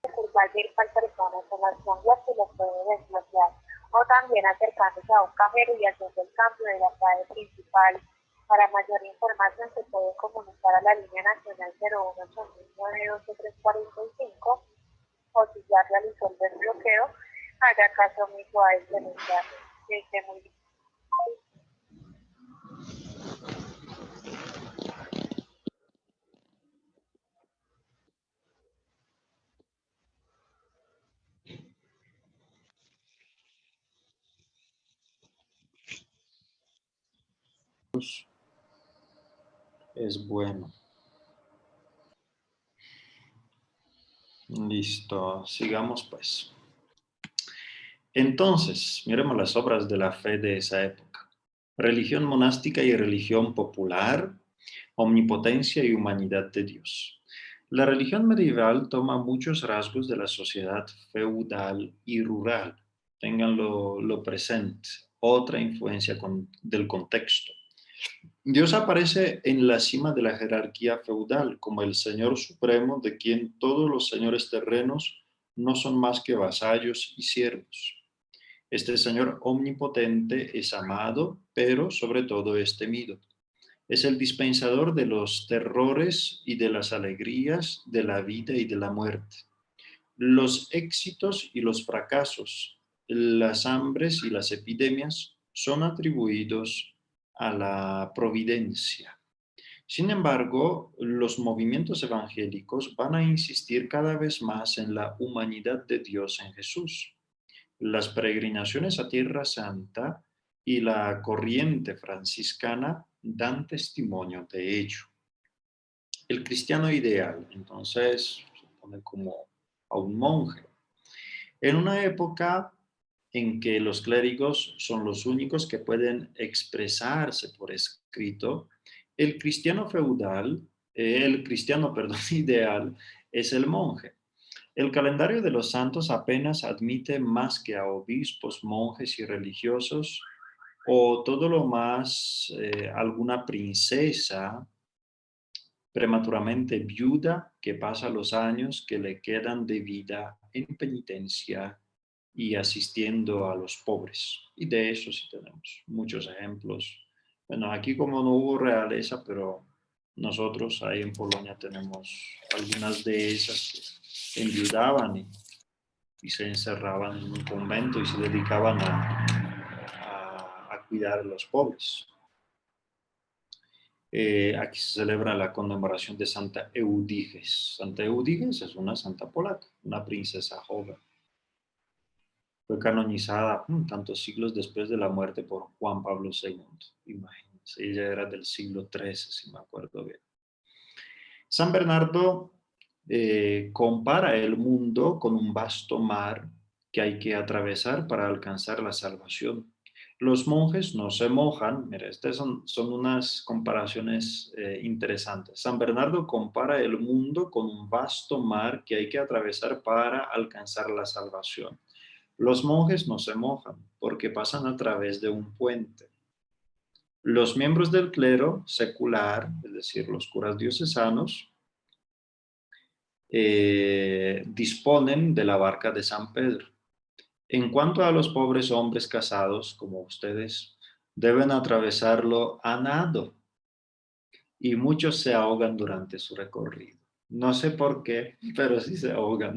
curvar virtual personas en las tiendas y los puede desbloquear, o también acercándose a un cajero y haciendo el cambio de la clave principal. Para mayor información se puede comunicar a la línea nacional 018912345 o si ya realizó el desbloqueo, haga caso omiso a este mensaje. Que esté muy bien. Es bueno. Listo, sigamos pues. Entonces, miremos las obras de la fe de esa época. Religión monástica y religión popular, omnipotencia y humanidad de Dios. La religión medieval toma muchos rasgos de la sociedad feudal y rural. Ténganlo presente. Otra influencia del contexto. Dios aparece en la cima de la jerarquía feudal como el Señor Supremo de quien todos los señores terrenos no son más que vasallos y siervos. Este Señor omnipotente es amado, pero sobre todo es temido. Es el dispensador de los terrores y de las alegrías, de la vida y de la muerte. Los éxitos y los fracasos, las hambres y las epidemias son atribuidos a la providencia. Sin embargo, los movimientos evangélicos van a insistir cada vez más en la humanidad de Dios en Jesús. Las peregrinaciones a Tierra Santa y la corriente franciscana dan testimonio de ello. El cristiano ideal, entonces, se pone como a un monje. En una época en que los clérigos son los únicos que pueden expresarse por escrito, el cristiano feudal, perdón, ideal es el monje. El calendario de los santos apenas admite más que a obispos, monjes y religiosos, o todo lo más alguna princesa prematuramente viuda que pasa los años que le quedan de vida en penitencia y asistiendo a los pobres. Y de eso sí tenemos muchos ejemplos. Bueno, aquí como no hubo realeza, pero nosotros ahí en Polonia tenemos algunas de esas que enviudaban y se encerraban en un convento y se dedicaban a cuidar a los pobres. Aquí se celebra la conmemoración de Santa Eudiges. Santa Eudiges es una santa polaca, una princesa joven. Fue canonizada tantos siglos después de la muerte por Juan Pablo II. Imagínense, ella era del siglo XIII, si me acuerdo bien. San Bernardo compara el mundo con un vasto mar que hay que atravesar para alcanzar la salvación. Los monjes no se mojan. Mira, estas son unas comparaciones interesantes. San Bernardo compara el mundo con un vasto mar que hay que atravesar para alcanzar la salvación. Los monjes no se mojan porque pasan a través de un puente. Los miembros del clero secular, es decir, los curas diocesanos, disponen de la barca de San Pedro. En cuanto a los pobres hombres casados, como ustedes, deben atravesarlo a nado y muchos se ahogan durante su recorrido. No sé por qué, pero sí se ahogan.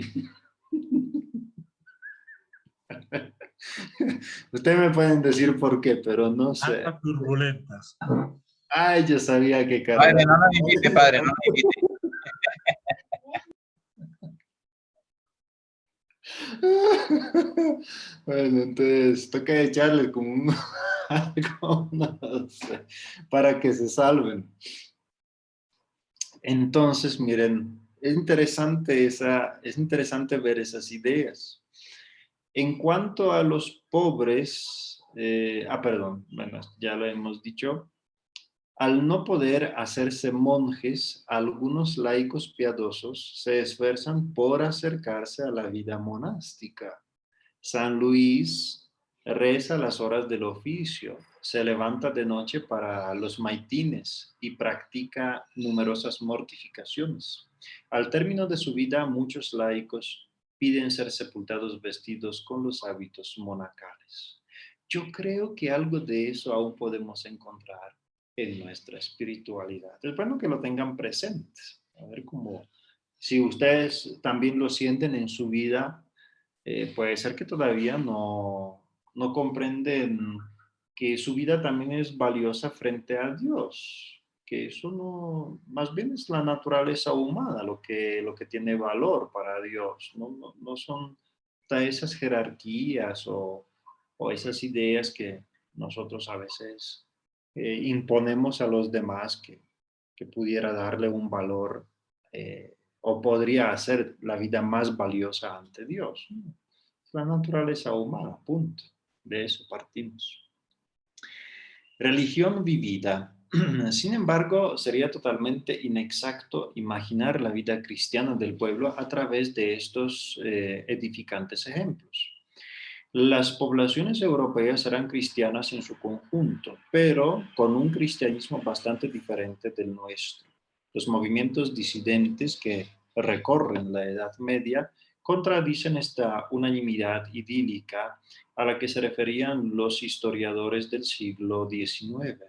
Ustedes me pueden decir por qué, pero no sé. Aguas turbulentas. Ay, yo sabía que Padre, Carlos... no nos invite, padre, no nos invite. Bueno, entonces toca echarle como algo, no sé, para que se salven. Entonces, miren, es interesante ver esas ideas. En cuanto a los pobres, perdón, bueno, ya lo hemos dicho, al no poder hacerse monjes, algunos laicos piadosos se esfuerzan por acercarse a la vida monástica. San Luis reza las horas del oficio, se levanta de noche para los maitines y practica numerosas mortificaciones. Al término de su vida, muchos laicos piden ser sepultados vestidos con los hábitos monacales. Yo creo que algo de eso aún podemos encontrar en nuestra espiritualidad. Es bueno que lo tengan presente. A ver cómo, si ustedes también lo sienten en su vida, puede ser que todavía no comprenden que su vida también es valiosa frente a Dios, que eso no, más bien es la naturaleza humana lo que tiene valor para Dios, no son todas esas jerarquías o esas ideas que nosotros a veces imponemos a los demás que pudiera darle un valor o podría hacer la vida más valiosa ante Dios, ¿no? Es la naturaleza humana, punto. De eso partimos. Religión vivida. Sin embargo, sería totalmente inexacto imaginar la vida cristiana del pueblo a través de estos edificantes ejemplos. Las poblaciones europeas eran cristianas en su conjunto, pero con un cristianismo bastante diferente del nuestro. Los movimientos disidentes que recorren la Edad Media contradicen esta unanimidad idílica a la que se referían los historiadores del siglo XIX.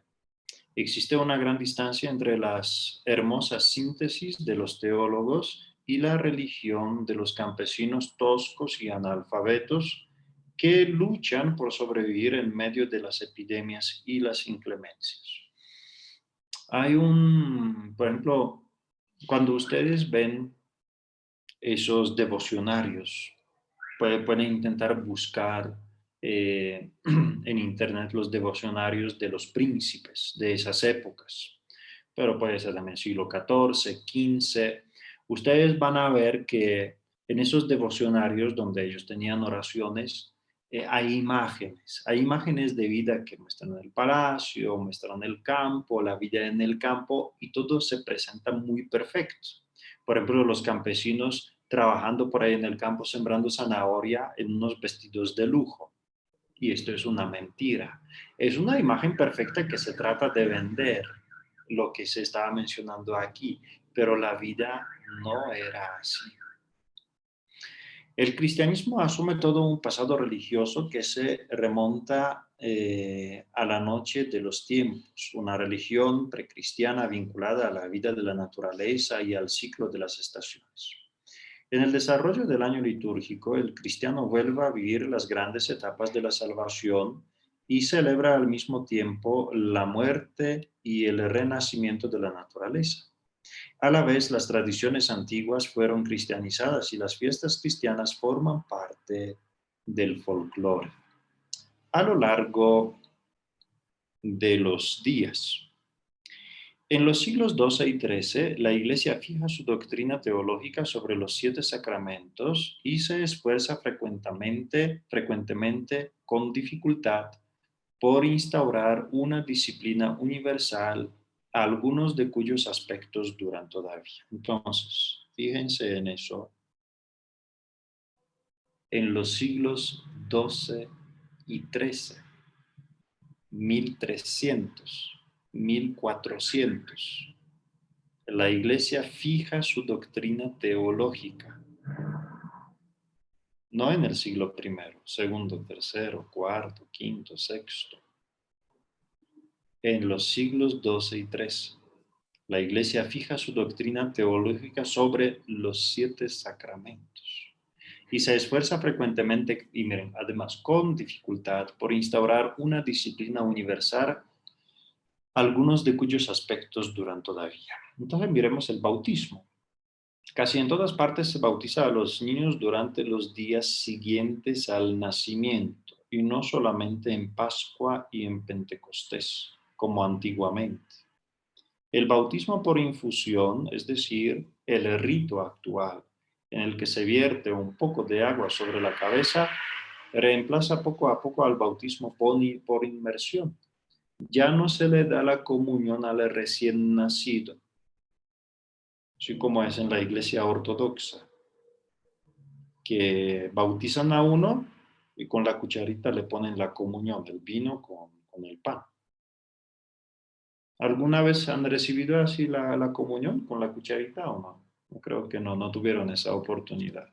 Existe una gran distancia entre las hermosas síntesis de los teólogos y la religión de los campesinos toscos y analfabetos que luchan por sobrevivir en medio de las epidemias y las inclemencias. Por ejemplo, cuando ustedes ven esos devocionarios, pueden intentar buscar en internet los devocionarios de los príncipes de esas épocas, pero puede ser también siglo XIV, XV. Ustedes van a ver que en esos devocionarios donde ellos tenían oraciones, hay imágenes de vida que muestran en el palacio, muestran el campo, la vida en el campo, y todo se presenta muy perfecto. Por ejemplo, los campesinos trabajando por ahí en el campo sembrando zanahoria en unos vestidos de lujo. Y esto es una mentira. Es una imagen perfecta que se trata de vender lo que se estaba mencionando aquí, pero la vida no era así. El cristianismo asume todo un pasado religioso que se remonta a la noche de los tiempos, una religión precristiana vinculada a la vida de la naturaleza y al ciclo de las estaciones. En el desarrollo del año litúrgico, el cristiano vuelve a vivir las grandes etapas de la salvación y celebra al mismo tiempo la muerte y el renacimiento de la naturaleza. A la vez, las tradiciones antiguas fueron cristianizadas y las fiestas cristianas forman parte del folclore. A lo largo de los días, en los siglos XII y XIII, la Iglesia fija su doctrina teológica sobre los 7 sacramentos y se esfuerza frecuentemente con dificultad por instaurar una disciplina universal, algunos de cuyos aspectos duran todavía. Entonces, fíjense en eso, en los siglos XII y XIII, 1300, 1400. La Iglesia fija su doctrina teológica, no en el siglo I, segundo, tercero, cuarto, quinto, sexto, en los siglos XII y XIII. La Iglesia fija su doctrina teológica sobre los 7 sacramentos y se esfuerza frecuentemente, y miren, además con dificultad, por instaurar una disciplina universal, algunos de cuyos aspectos duran todavía. Entonces miremos el bautismo. Casi en todas partes se bautiza a los niños durante los días siguientes al nacimiento y no solamente en Pascua y en Pentecostés, como antiguamente. El bautismo por infusión, es decir, el rito actual, en el que se vierte un poco de agua sobre la cabeza, reemplaza poco a poco al bautismo por inmersión. Ya no se le da la comunión al recién nacido, así como es en la iglesia ortodoxa, que bautizan a uno y con la cucharita le ponen la comunión del vino con el pan. ¿Alguna vez han recibido así la comunión con la cucharita o no? Creo que no tuvieron esa oportunidad.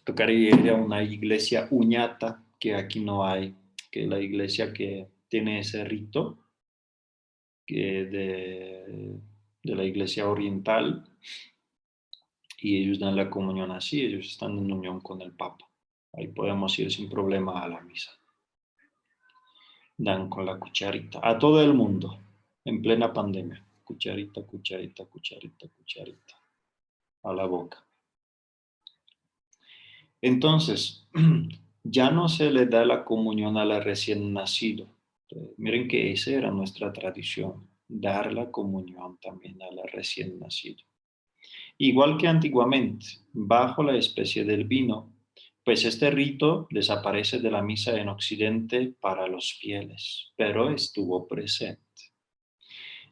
Tocaría ir a una iglesia uñata, que aquí no hay, que es la iglesia que tiene ese rito que de la iglesia oriental, y ellos dan la comunión así, ellos están en unión con el Papa. Ahí podemos ir sin problema a la misa. Dan con la cucharita a todo el mundo en plena pandemia. Cucharita, cucharita, cucharita, cucharita a la boca. Entonces, ya no se le da la comunión a la recién nacido. Miren que esa era nuestra tradición, dar la comunión también a la recién nacido. Igual que antiguamente, bajo la especie del vino, pues este rito desaparece de la misa en Occidente para los fieles, pero estuvo presente.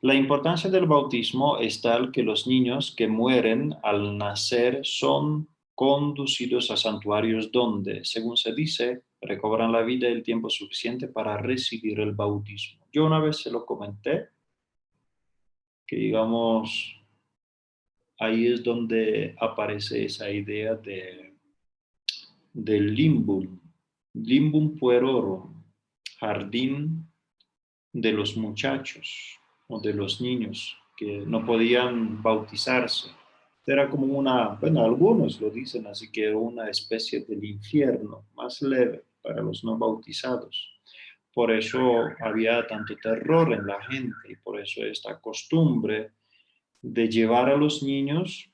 La importancia del bautismo es tal que los niños que mueren al nacer son conducidos a santuarios donde, según se dice, recobran la vida el tiempo suficiente para recibir el bautismo. Yo una vez se lo comenté, que digamos, ahí es donde aparece esa idea del limbum, limbum puerorum, jardín de los muchachos o de los niños que no podían bautizarse. Era como una, bueno, algunos lo dicen así, que era una especie del infierno más leve para los no bautizados. Por eso había tanto terror en la gente y por eso esta costumbre de llevar a los niños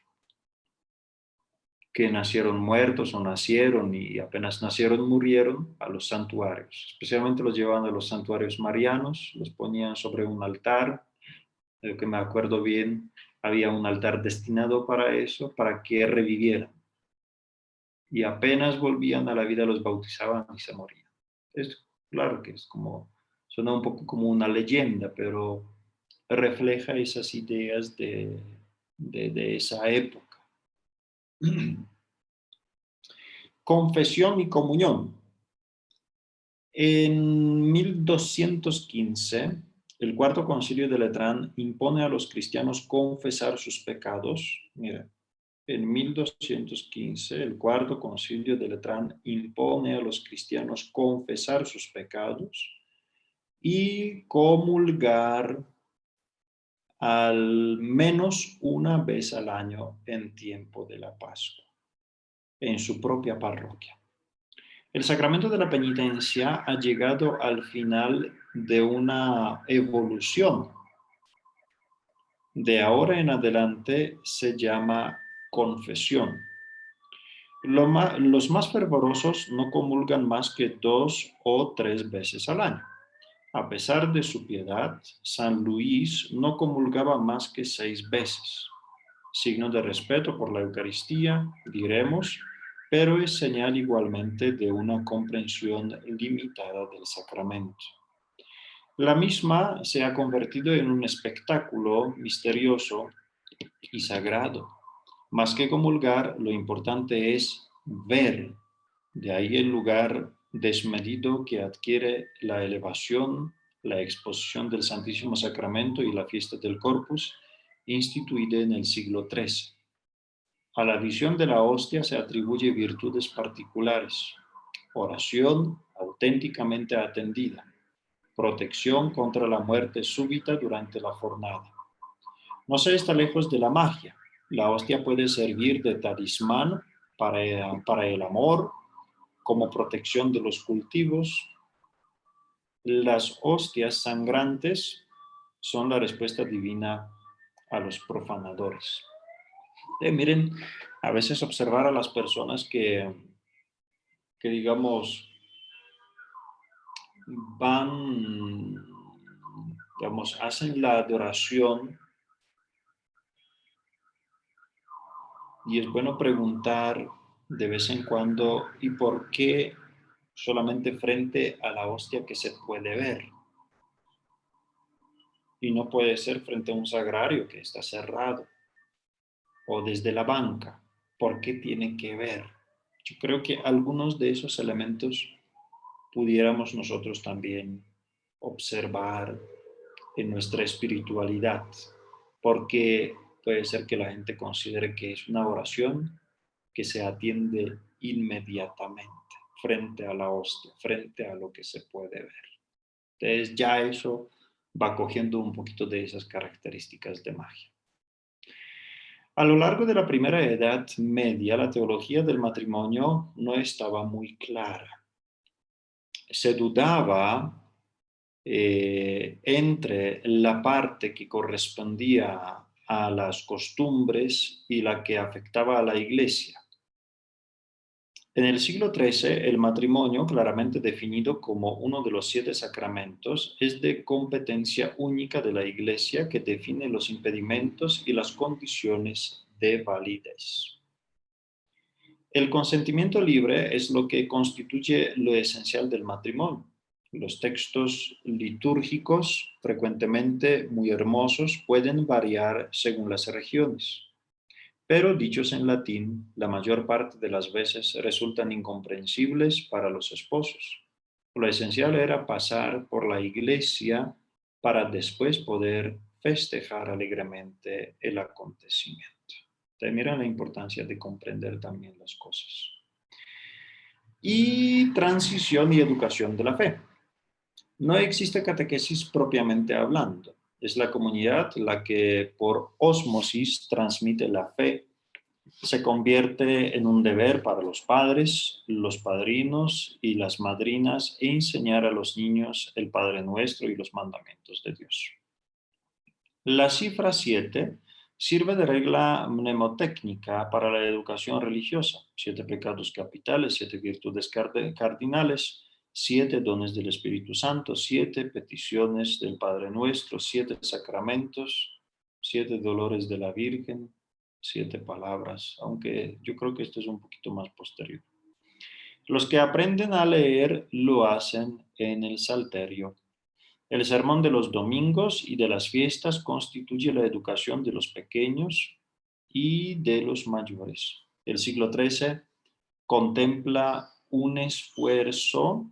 que nacieron muertos o nacieron y apenas nacieron murieron a los santuarios. Especialmente los llevaban a los santuarios marianos, los ponían sobre un altar. De lo que me acuerdo bien, había un altar destinado para eso, para que revivieran. Y apenas volvían a la vida los bautizaban y se morían. Es claro que es como, suena un poco como una leyenda, pero refleja esas ideas de esa época. Confesión y comunión. En 1215, el Cuarto Concilio de Letrán impone a los cristianos confesar sus pecados. Mira, en 1215, el Cuarto Concilio de Letrán impone a los cristianos confesar sus pecados y comulgar al menos una vez al año en tiempo de la Pascua, en su propia parroquia. El sacramento de la penitencia ha llegado al final de una evolución. De ahora en adelante se llama confesión. Los más fervorosos no comulgan más que 2 o 3 veces al año. A pesar de su piedad, San Luis no comulgaba más que 6 veces. Signo de respeto por la Eucaristía, diremos, pero es señal igualmente de una comprensión limitada del sacramento. La misma se ha convertido en un espectáculo misterioso y sagrado. Más que comulgar, lo importante es ver. De ahí el lugar desmedido que adquiere la elevación, la exposición del Santísimo Sacramento y la fiesta del Corpus, instituida en el siglo XIII. A la adición de la hostia se atribuye virtudes particulares: oración auténticamente atendida, protección contra la muerte súbita durante la jornada. No se está lejos de la magia. La hostia puede servir de talismán para el amor, como protección de los cultivos. Las hostias sangrantes son la respuesta divina a los profanadores. Miren, a veces observar a las personas que digamos, hacen la adoración, y es bueno preguntar de vez en cuando, ¿y por qué solamente frente a la hostia que se puede ver? Y no puede ser frente a un sagrario que está cerrado, o desde la banca. ¿Por qué tiene que ver? Yo creo que algunos de esos elementos pudiéramos nosotros también observar en nuestra espiritualidad, porque puede ser que la gente considere que es una oración que se atiende inmediatamente frente a la hostia, frente a lo que se puede ver. Entonces ya eso va cogiendo un poquito de esas características de magia. A lo largo de la primera Edad Media, la teología del matrimonio no estaba muy clara. Se dudaba entre la parte que correspondía a las costumbres y la que afectaba a la Iglesia. En el siglo XIII, el matrimonio, claramente definido como uno de los 7 sacramentos, es de competencia única de la Iglesia, que define los impedimentos y las condiciones de validez. El consentimiento libre es lo que constituye lo esencial del matrimonio. Los textos litúrgicos, frecuentemente muy hermosos, pueden variar según las regiones, pero dichos en latín, la mayor parte de las veces resultan incomprensibles para los esposos. Lo esencial era pasar por la iglesia para después poder festejar alegremente el acontecimiento. Entonces, miren la importancia de comprender también las cosas. Y transición y educación de la fe. No existe catequesis propiamente hablando. Es la comunidad la que por ósmosis transmite la fe. Se convierte en un deber para los padres, los padrinos y las madrinas enseñar a los niños el Padre Nuestro y los mandamientos de Dios. La cifra 7 sirve de regla mnemotécnica para la educación religiosa. 7 pecados capitales, 7 virtudes cardinales, 7 dones del Espíritu Santo, 7 peticiones del Padre Nuestro, 7 sacramentos, 7 dolores de la Virgen, 7 palabras, aunque yo creo que esto es un poquito más posterior. Los que aprenden a leer lo hacen en el Salterio. El sermón de los domingos y de las fiestas constituye la educación de los pequeños y de los mayores. El siglo XIII contempla un esfuerzo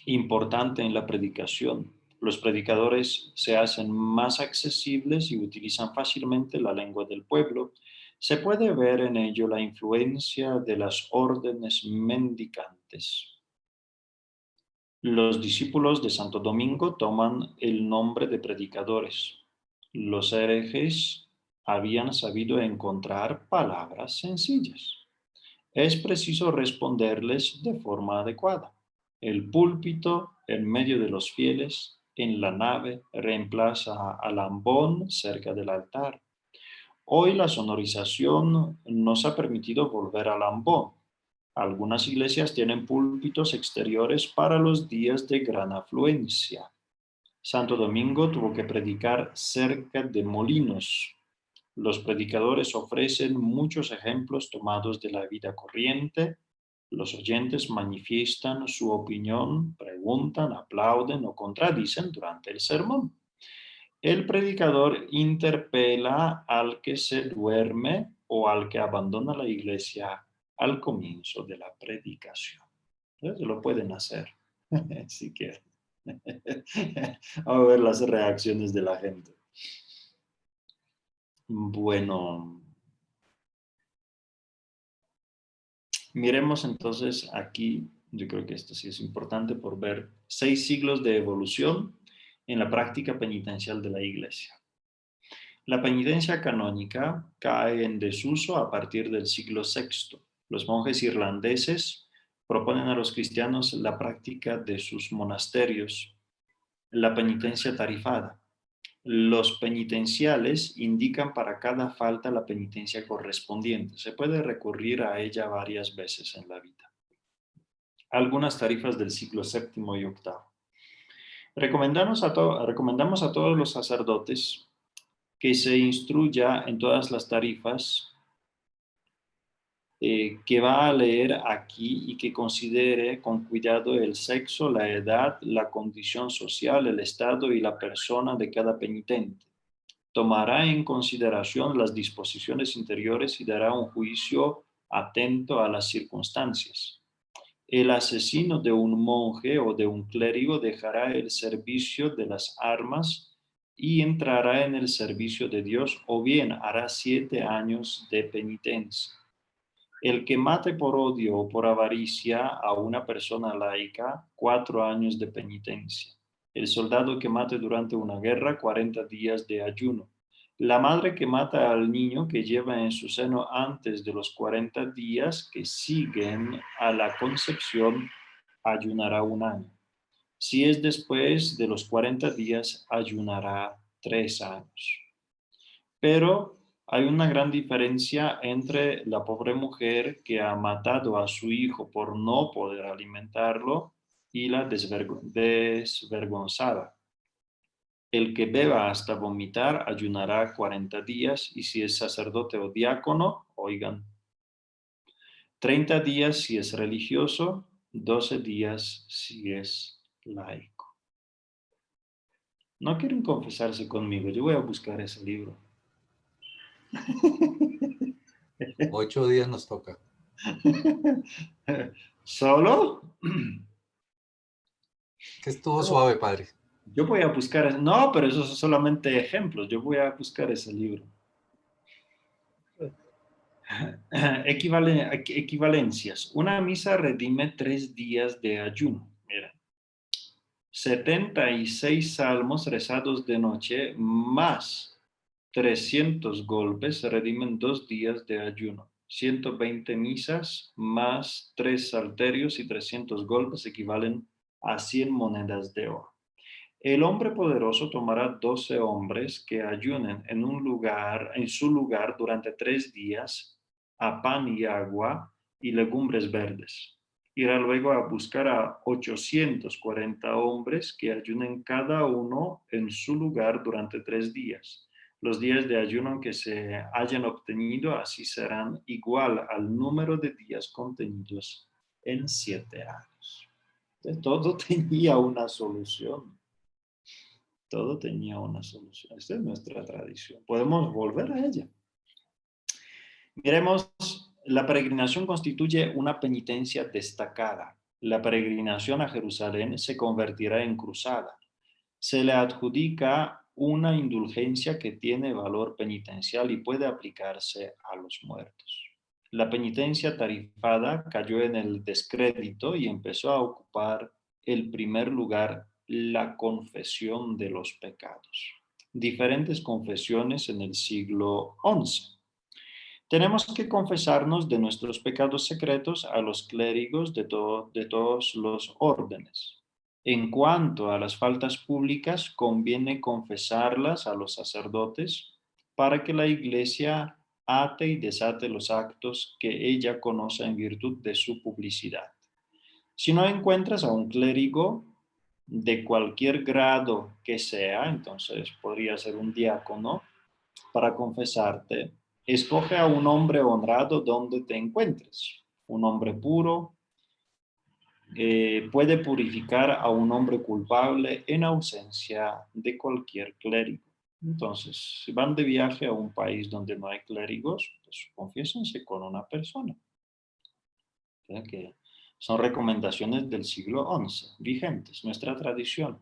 importante en la predicación. Los predicadores se hacen más accesibles y utilizan fácilmente la lengua del pueblo. Se puede ver en ello la influencia de las órdenes mendicantes. Los discípulos de Santo Domingo toman el nombre de predicadores. Los herejes habían sabido encontrar palabras sencillas. Es preciso responderles de forma adecuada. El púlpito en medio de los fieles, en la nave, reemplaza al ambón cerca del altar. Hoy la sonorización nos ha permitido volver al ambón. Algunas iglesias tienen púlpitos exteriores para los días de gran afluencia. Santo Domingo tuvo que predicar cerca de molinos. Los predicadores ofrecen muchos ejemplos tomados de la vida corriente. Los oyentes manifiestan su opinión, preguntan, aplauden o contradicen durante el sermón. El predicador interpela al que se duerme o al que abandona la iglesia al comienzo de la predicación. Entonces, lo pueden hacer si quieren. Vamos a ver las reacciones de la gente. Bueno, miremos entonces aquí, yo creo que esto sí es importante por ver 6 siglos de evolución en la práctica penitencial de la Iglesia. La penitencia canónica cae en desuso a partir del siglo VI. Los monjes irlandeses proponen a los cristianos la práctica de sus monasterios, la penitencia tarifada. Los penitenciales indican para cada falta la penitencia correspondiente. Se puede recurrir a ella varias veces en la vida. Algunas tarifas del siglo VII y VIII. Recomendamos a todos los sacerdotes que se instruya en todas las tarifas que va a leer aquí y que considere con cuidado el sexo, la edad, la condición social, el estado y la persona de cada penitente. Tomará en consideración las disposiciones interiores y dará un juicio atento a las circunstancias. El asesino de un monje o de un clérigo dejará el servicio de las armas y entrará en el servicio de Dios, o bien hará 7 años de penitencia. El que mate por odio o por avaricia a una persona laica, 4 años de penitencia. El soldado que mate durante una guerra, 40 días de ayuno. La madre que mata al niño que lleva en su seno antes de los 40 días que siguen a la concepción, ayunará 1 año. Si es después de los 40 días, ayunará 3 años. Pero hay una gran diferencia entre la pobre mujer que ha matado a su hijo por no poder alimentarlo y la desvergonzada. El que beba hasta vomitar ayunará 40 días y si es sacerdote o diácono, oigan, 30 días si es religioso, 12 días si es laico. No quieren confesarse conmigo, yo voy a buscar ese libro. 8 días nos toca. ¿Solo? Que estuvo suave, padre. Yo voy a buscar, no, pero esos son solamente ejemplos, yo voy a buscar ese libro. Equivalencias. Una misa redime 3 días de ayuno. Mira. 76 salmos rezados de noche más 300 golpes redimen 2 días de ayuno. 120 misas más 3 salterios y 300 golpes equivalen a 100 monedas de oro. El hombre poderoso tomará 12 hombres que ayunen en su lugar durante 3 días a pan y agua y legumbres verdes. Irá luego a buscar a 840 hombres que ayunen cada uno en su lugar durante 3 días. Los días de ayuno que se hayan obtenido así serán igual al número de días contenidos en 7 años. Entonces, todo tenía una solución. Todo tenía una solución. Esta es nuestra tradición. Podemos volver a ella. Miremos, la peregrinación constituye una penitencia destacada. La peregrinación a Jerusalén se convertirá en cruzada. Se le adjudica una indulgencia que tiene valor penitencial y puede aplicarse a los muertos. La penitencia tarifada cayó en el descrédito y empezó a ocupar el primer lugar la confesión de los pecados. Diferentes confesiones en el siglo XI. Tenemos que confesarnos de nuestros pecados secretos a los clérigos de todos los órdenes. En cuanto a las faltas públicas, conviene confesarlas a los sacerdotes para que la Iglesia ate y desate los actos que ella conoce en virtud de su publicidad. Si no encuentras a un clérigo de cualquier grado que sea, entonces podría ser un diácono, para confesarte, escoge a un hombre honrado donde te encuentres. Un hombre puro puede purificar a un hombre culpable en ausencia de cualquier clérigo. Entonces, si van de viaje a un país donde no hay clérigos, pues confiésense con una persona. O sea que son recomendaciones del siglo XI, vigentes, nuestra tradición.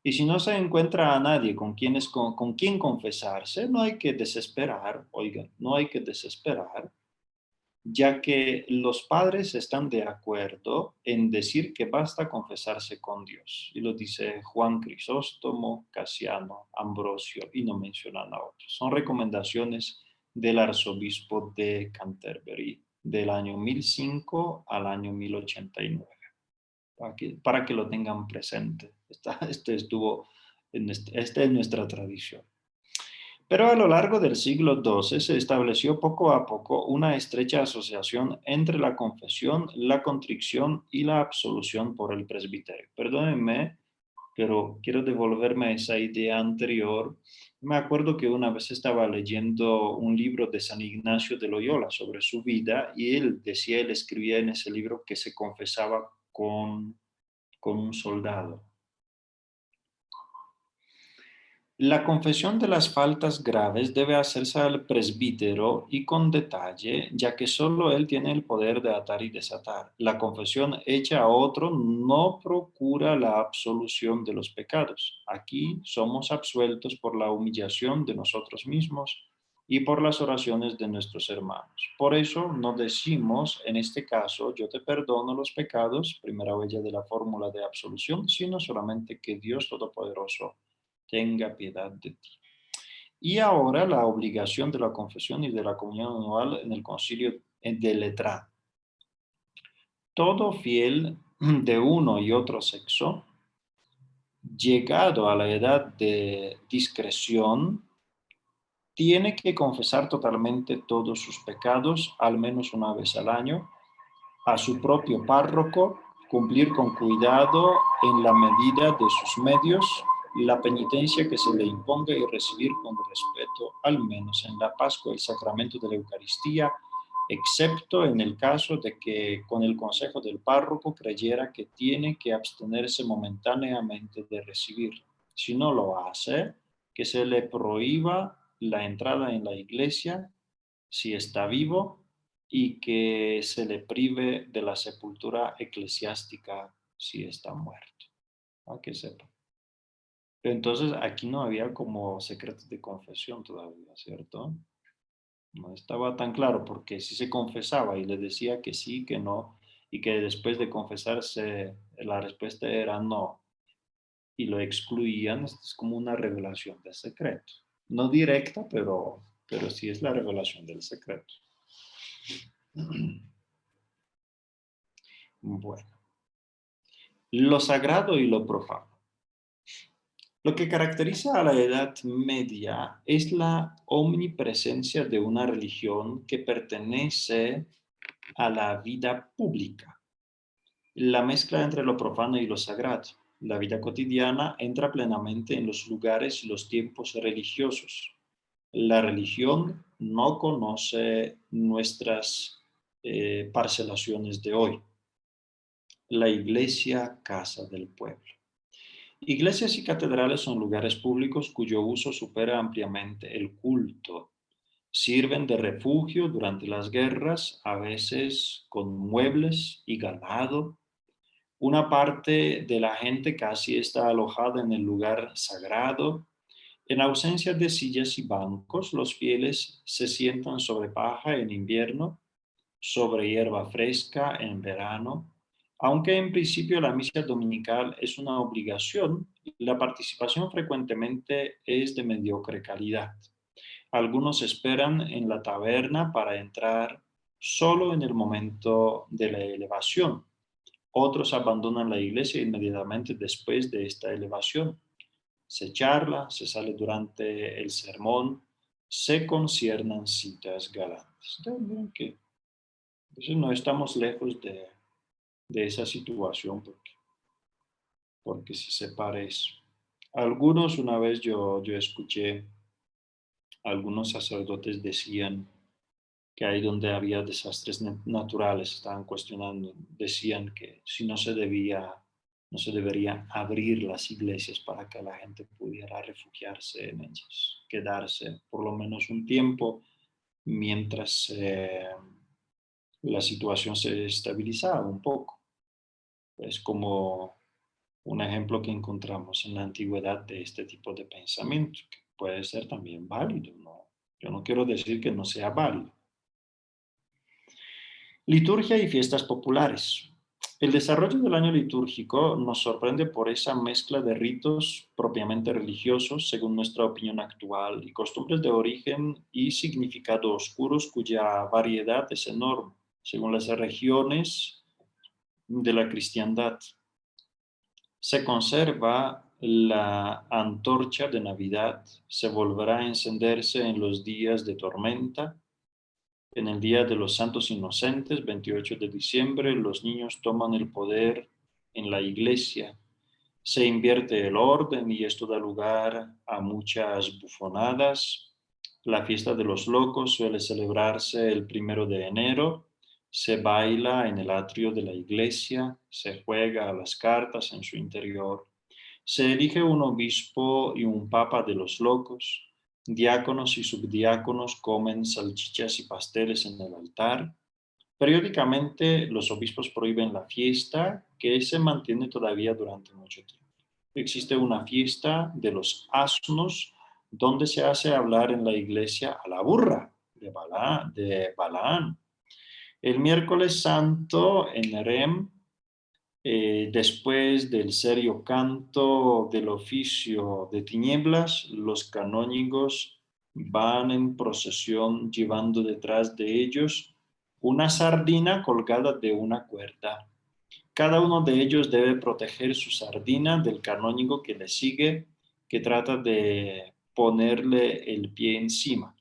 Y si no se encuentra a nadie con quien confesarse, no hay que desesperar, oigan, no hay que desesperar, ya que los padres están de acuerdo en decir que basta confesarse con Dios. Y lo dice Juan Crisóstomo, Casiano, Ambrosio, y no mencionan a otros. Son recomendaciones del arzobispo de Canterbury del año 1005 al año 1089. Para que lo tengan presente. Esta es nuestra tradición. Pero a lo largo del siglo XII se estableció poco a poco una estrecha asociación entre la confesión, la contrición y la absolución por el presbiterio. Perdónenme, pero quiero devolverme a esa idea anterior. Me acuerdo que una vez estaba leyendo un libro de San Ignacio de Loyola sobre su vida y él escribía en ese libro que se confesaba con un soldado. La confesión de las faltas graves debe hacerse al presbítero y con detalle, ya que solo él tiene el poder de atar y desatar. La confesión hecha a otro no procura la absolución de los pecados. Aquí somos absueltos por la humillación de nosotros mismos y por las oraciones de nuestros hermanos. Por eso no decimos, en este caso, yo te perdono los pecados, primera huella de la fórmula de absolución, sino solamente que Dios Todopoderoso tenga piedad de ti. Y ahora la obligación de la confesión y de la comunión anual en el concilio de Letrán. Todo fiel de uno y otro sexo, llegado a la edad de discreción, tiene que confesar totalmente todos sus pecados, al menos una vez al año, a su propio párroco, cumplir con cuidado en la medida de sus medios la penitencia que se le imponga y recibir con respeto, al menos en la Pascua, el sacramento de la Eucaristía, excepto en el caso de que con el consejo del párroco creyera que tiene que abstenerse momentáneamente de recibir. Si no lo hace, que se le prohíba la entrada en la iglesia si está vivo y que se le prive de la sepultura eclesiástica si está muerto. Para que sepa. Pero entonces aquí no había como secretos de confesión todavía, ¿cierto? No estaba tan claro porque si se confesaba y le decía que sí, que no, y que después de confesarse la respuesta era no, y lo excluían, esto es como una revelación del secreto. No directa, pero sí es la revelación del secreto. Bueno, lo sagrado y lo profano. Lo que caracteriza a la Edad Media es la omnipresencia de una religión que pertenece a la vida pública. La mezcla entre lo profano y lo sagrado. La vida cotidiana entra plenamente en los lugares y los tiempos religiosos. La religión no conoce nuestras parcelaciones de hoy. La iglesia, casa del pueblo. Iglesias y catedrales son lugares públicos cuyo uso supera ampliamente el culto. Sirven de refugio durante las guerras, a veces con muebles y ganado. Una parte de la gente casi está alojada en el lugar sagrado. En ausencia de sillas y bancos, los fieles se sientan sobre paja en invierno, sobre hierba fresca en verano. Aunque en principio la misa dominical es una obligación, la participación frecuentemente es de mediocre calidad. Algunos esperan en la taberna para entrar solo en el momento de la elevación. Otros abandonan la iglesia inmediatamente después de esta elevación. Se charla, se sale durante el sermón, se conciernan citas galantes. Miren que entonces no estamos lejos de esa situación porque si se parece. Algunos, una vez yo escuché, algunos sacerdotes decían que ahí donde había desastres naturales, estaban cuestionando, decían que si no se debería abrir las iglesias para que la gente pudiera refugiarse en ellas, quedarse por lo menos un tiempo mientras la situación se estabilizaba un poco. Es como un ejemplo que encontramos en la antigüedad de este tipo de pensamiento, que puede ser también válido, ¿no? Yo no quiero decir que no sea válido. Liturgia y fiestas populares. El desarrollo del año litúrgico nos sorprende por esa mezcla de ritos propiamente religiosos, según nuestra opinión actual, y costumbres de origen y significado oscuros cuya variedad es enorme, según las regiones de la cristiandad. Se conserva la antorcha de Navidad, se volverá a encenderse en los días de tormenta. En el Día de los Santos Inocentes, 28 de diciembre, los niños toman el poder en la iglesia. Se invierte el orden y esto da lugar a muchas bufonadas. La fiesta de los locos suele celebrarse el 1 de enero. Se baila en el atrio de la iglesia, se juega a las cartas en su interior. Se elige un obispo y un papa de los locos. Diáconos y subdiáconos comen salchichas y pasteles en el altar. Periódicamente los obispos prohíben la fiesta, que se mantiene todavía durante mucho tiempo. Existe una fiesta de los asnos donde se hace hablar en la iglesia a la burra de Balaán. El miércoles santo en Rem, después del serio canto del oficio de tinieblas, los canónigos van en procesión llevando detrás de ellos una sardina colgada de una cuerda. Cada uno de ellos debe proteger su sardina del canónigo que le sigue, que trata de ponerle el pie encima.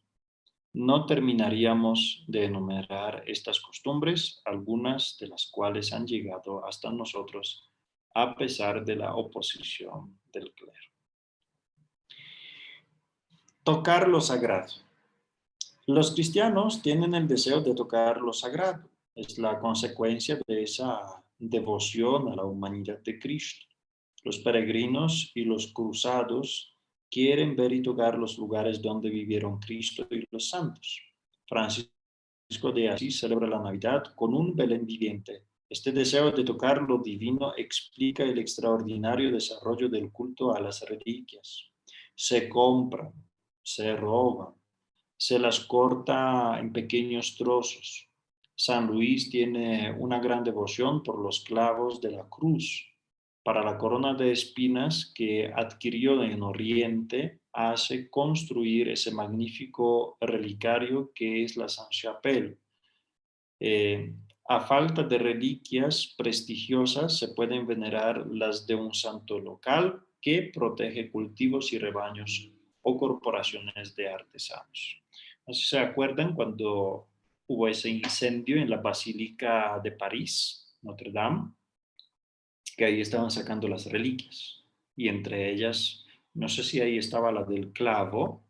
No terminaríamos de enumerar estas costumbres, algunas de las cuales han llegado hasta nosotros a pesar de la oposición del clero. Tocar lo sagrado. Los cristianos tienen el deseo de tocar lo sagrado. Es la consecuencia de esa devoción a la humanidad de Cristo. Los peregrinos y los cruzados quieren ver y tocar los lugares donde vivieron Cristo y los santos. Francisco de Asís celebra la Navidad con un Belén viviente. Este deseo de tocar lo divino explica el extraordinario desarrollo del culto a las reliquias. Se compran, se roban, se las corta en pequeños trozos. San Luis tiene una gran devoción por los clavos de la cruz. Para la corona de espinas que adquirió en Oriente, hace construir ese magnífico relicario que es la Sainte-Chapelle. A falta de reliquias prestigiosas, se pueden venerar las de un santo local que protege cultivos y rebaños o corporaciones de artesanos. No sé si se acuerdan cuando hubo ese incendio en la Basílica de París, Notre Dame, que ahí estaban sacando las reliquias. Y entre ellas, no sé si ahí estaba la del clavo,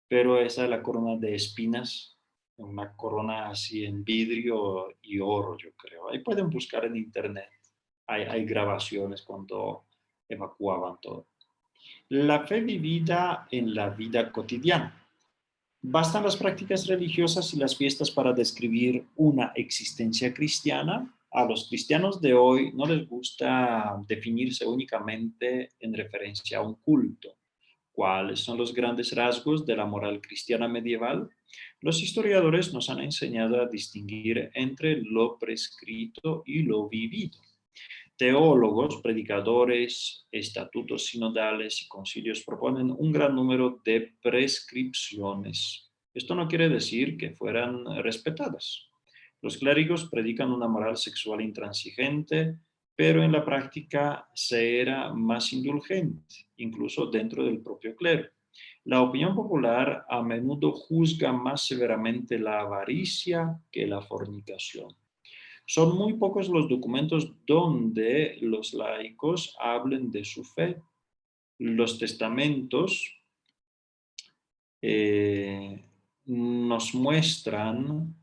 pero esa es la corona de espinas, una corona así en vidrio y oro, yo creo. Ahí pueden buscar en internet. Hay grabaciones cuando evacuaban todo. La fe vivida en la vida cotidiana. ¿Bastan las prácticas religiosas y las fiestas para describir una existencia cristiana? A los cristianos de hoy no les gusta definirse únicamente en referencia a un culto. ¿Cuáles son los grandes rasgos de la moral cristiana medieval? Los historiadores nos han enseñado a distinguir entre lo prescrito y lo vivido. Teólogos, predicadores, estatutos sinodales y concilios proponen un gran número de prescripciones. Esto no quiere decir que fueran respetadas. Los clérigos predican una moral sexual intransigente, pero en la práctica se era más indulgente, incluso dentro del propio clero. La opinión popular a menudo juzga más severamente la avaricia que la fornicación. Son muy pocos los documentos donde los laicos hablen de su fe. Los testamentos nos muestran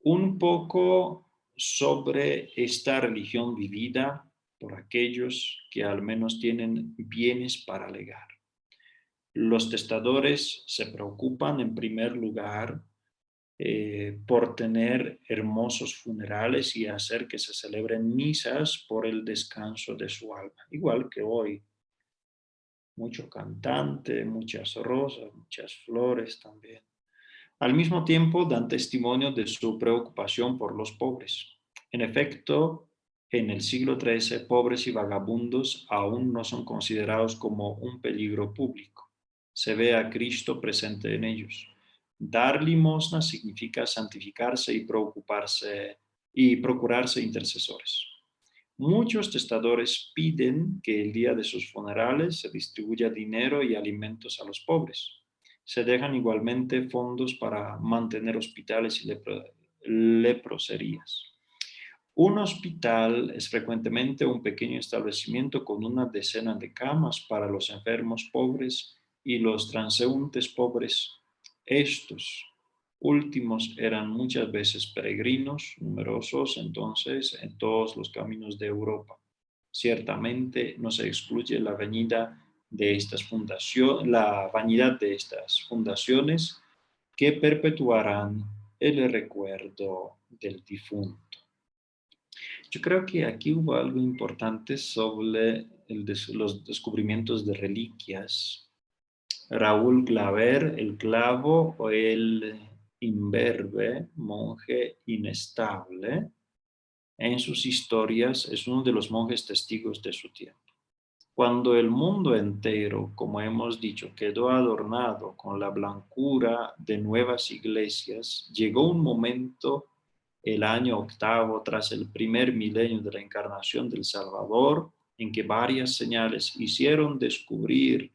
un poco sobre esta religión vivida por aquellos que al menos tienen bienes para legar. Los testadores se preocupan en primer lugar por tener hermosos funerales y hacer que se celebren misas por el descanso de su alma. Igual que hoy, mucho cantante, muchas rosas, muchas flores también. Al mismo tiempo dan testimonio de su preocupación por los pobres. En efecto, en el siglo XIII, pobres y vagabundos aún no son considerados como un peligro público. Se ve a Cristo presente en ellos. Dar limosna significa santificarse y preocuparse y procurarse intercesores. Muchos testadores piden que el día de sus funerales se distribuya dinero y alimentos a los pobres. Se dejan igualmente fondos para mantener hospitales y leproserías. Un hospital es frecuentemente un pequeño establecimiento con una decena de camas para los enfermos pobres y los transeúntes pobres. Estos últimos eran muchas veces peregrinos, numerosos entonces en todos los caminos de Europa. Ciertamente no se excluye la vanidad de estas fundaciones que perpetuarán el recuerdo del difunto. Yo creo que aquí hubo algo importante sobre los descubrimientos de reliquias Raúl Claver, el clavo o el imberbe, monje inestable, en sus historias es uno de los monjes testigos de su tiempo. Cuando el mundo entero, como hemos dicho, quedó adornado con la blancura de nuevas iglesias, llegó un momento, el año 8º, tras el primer milenio de la encarnación del Salvador, en que varias señales hicieron descubrir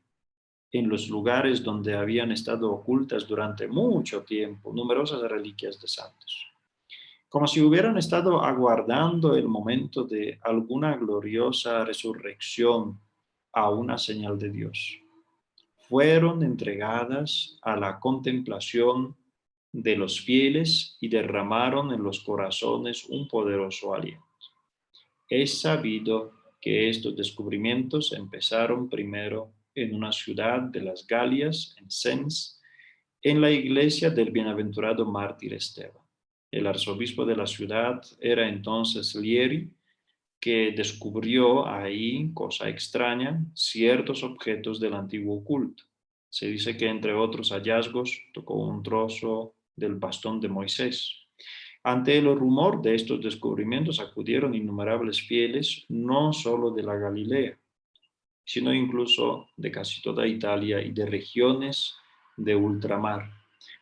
en los lugares donde habían estado ocultas durante mucho tiempo numerosas reliquias de santos, como si hubieran estado aguardando el momento de alguna gloriosa resurrección a una señal de Dios. Fueron entregadas a la contemplación de los fieles y derramaron en los corazones un poderoso aliento. Es sabido que estos descubrimientos empezaron primero en una ciudad de las Galias, en Sens, en la iglesia del bienaventurado mártir Esteban. El arzobispo de la ciudad era entonces Lieri, que descubrió ahí, cosa extraña, ciertos objetos del antiguo culto. Se dice que entre otros hallazgos tocó un trozo del bastón de Moisés. Ante el rumor de estos descubrimientos acudieron innumerables fieles, no solo de la Galilea, sino incluso de casi toda Italia y de regiones de ultramar.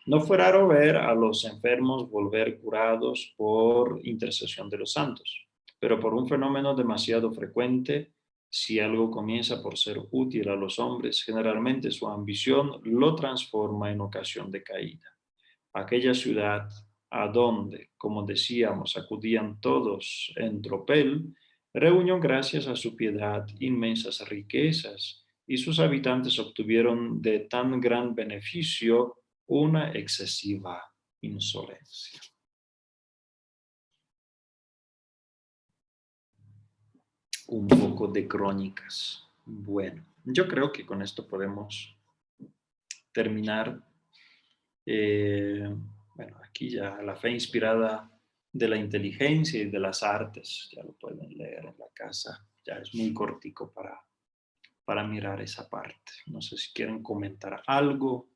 No fue raro ver a los enfermos volver curados por intercesión de los santos, pero por un fenómeno demasiado frecuente, si algo comienza por ser útil a los hombres, generalmente su ambición lo transforma en ocasión de caída. Aquella ciudad a donde, como decíamos, acudían todos en tropel, reunió gracias a su piedad inmensas riquezas y sus habitantes obtuvieron de tan gran beneficio una excesiva insolencia. Un poco de crónicas. Bueno, yo creo que con esto podemos terminar. Bueno, aquí ya la fe inspirada de la inteligencia y de las artes, ya lo pueden leer en la casa, ya es muy cortico para mirar esa parte. No sé si quieren comentar algo.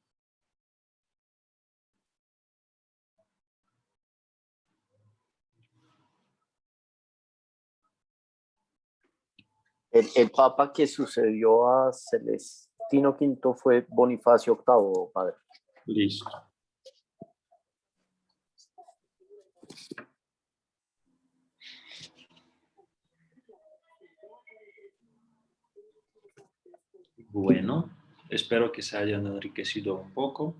El papa que sucedió a Celestino V fue Bonifacio VIII, padre. Listo. Bueno, espero que se hayan enriquecido un poco.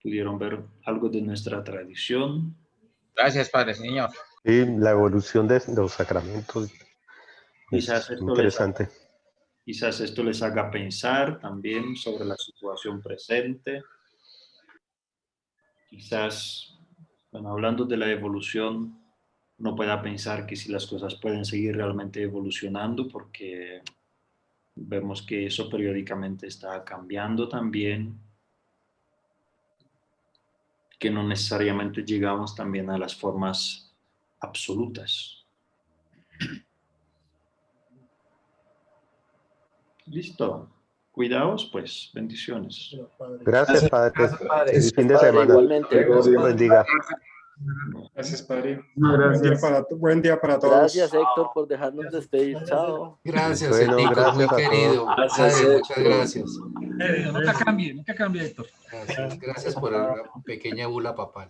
Pudieron ver algo de nuestra tradición. Gracias, Padre Señor. Sí, la evolución de los sacramentos Quizás es interesante. Quizás esto les haga pensar también sobre la situación presente. Quizás, bueno, hablando de la evolución, uno pueda pensar que si las cosas pueden seguir realmente evolucionando, porque vemos que eso periódicamente está cambiando también, que no necesariamente llegamos también a las formas absolutas. Listo. Cuidaos, pues. Bendiciones. Gracias, Padre. Padre. Fin de Padre, semana. igualmente. Dios bendiga. Gracias, Padre. No, gracias. Buen día para todos. Gracias, Héctor, por dejarnos despedir. Chao. Gracias, Bueno, Héctor, gracias muy a todos. querido. Padre, muchas gracias. Nunca cambie, Héctor. Gracias por la pequeña bula papal.